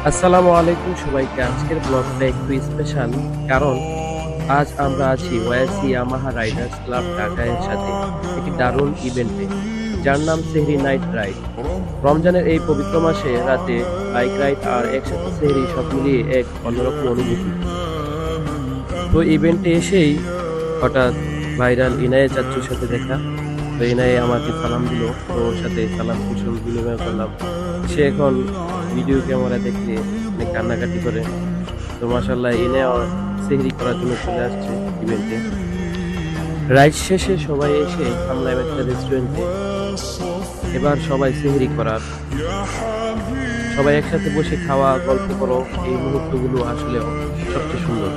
আসসালামু আলাইকুম সবাইকে। আজকের ব্লগটা একটু স্পেশাল, কারণ আজ আমরা আছি ওয়াইসি ইয়ামাহা রাইডার্স ক্লাব ঢাকার সাথে একটি দারুণ ইভেন্টে, যার নাম সেহরি নাইট রাইড। রমজানের এই পবিত্র মাসে রাতে বাইক রাইড আর একসাথে সেহরি সব মিলিয়ে এক অন্যরকম অনুভূতি। তো ইভেন্টে এসেই হঠাৎ ভাইরাল ইনায়ে চাচ্চুর সাথে দেখা। তো ইনায়ে আমাকে সালাম দিল, তো ওর সাথে সালাম কুশল বিনিময় করলাম। সে এখন ভিডিও ক্যামেরা দেখে অনেক কান্নাকাটি করে। তো মাশাল্লাহ ইনায়া সেহরি করার জন্য চলে আসছে ইভেন্টে। রাইড শেষে সবাই এসে থামলাম একটা রেস্টুরেন্টে। এবার সবাই সেহরি করার, সবাই একসাথে বসে খাওয়া, গল্প করো, এই মুহূর্তগুলো আসলে সবচেয়ে সুন্দর।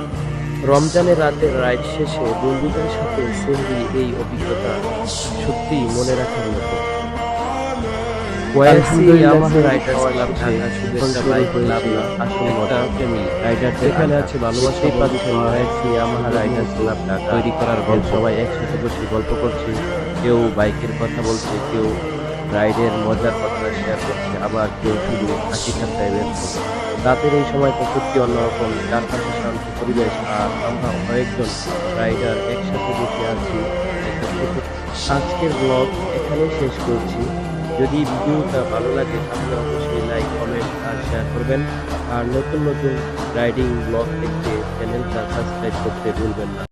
রমজানের রাতের রাইড শেষে বন্ধুদের সাথে সেহরি, এই অভিজ্ঞতা সত্যিই মনে রাখার মতো। ওয়াইসি ইয়ামাহা রাইডার্স ক্লাব ঢাকা শুধু একটা বাইক ক্লাব না, আসলে একটা ফ্যামিলি। রাইডারদের এখানে আছে ভালোবাসা, পাচ্ছেন ওয়াইসি ইয়ামাহা রাইডার্স ক্লাব ঢাকা তৈরি করার গল্প। সবাই একসাথে বসে গল্প করছে, কেউ বাইকের কথা বলছে, কেউ রাইডের মজার কথা শেয়ার করছে, আবার কেউ শুধু হাসি ঠাট্টায় ব্যস্ত। রাতের এই সময়টা সত্যি অন্যরকম, চারপাশে শান্ত পরিবেশ আর আমরা কয়েকজন রাইডার একসাথে বসে আছি একটা ছোট। আজকের ব্লগ এখানেই শেষ করছি। যদি ভিডিওটা ভালো লাগে তাহলে অবশ্যই লাইক, কমেন্ট আর শেয়ার করবেন। আর নতুন নতুন রাইডিং ব্লগ দেখতে চ্যানেলটা সাবস্ক্রাইব করতে ভুলবেন না।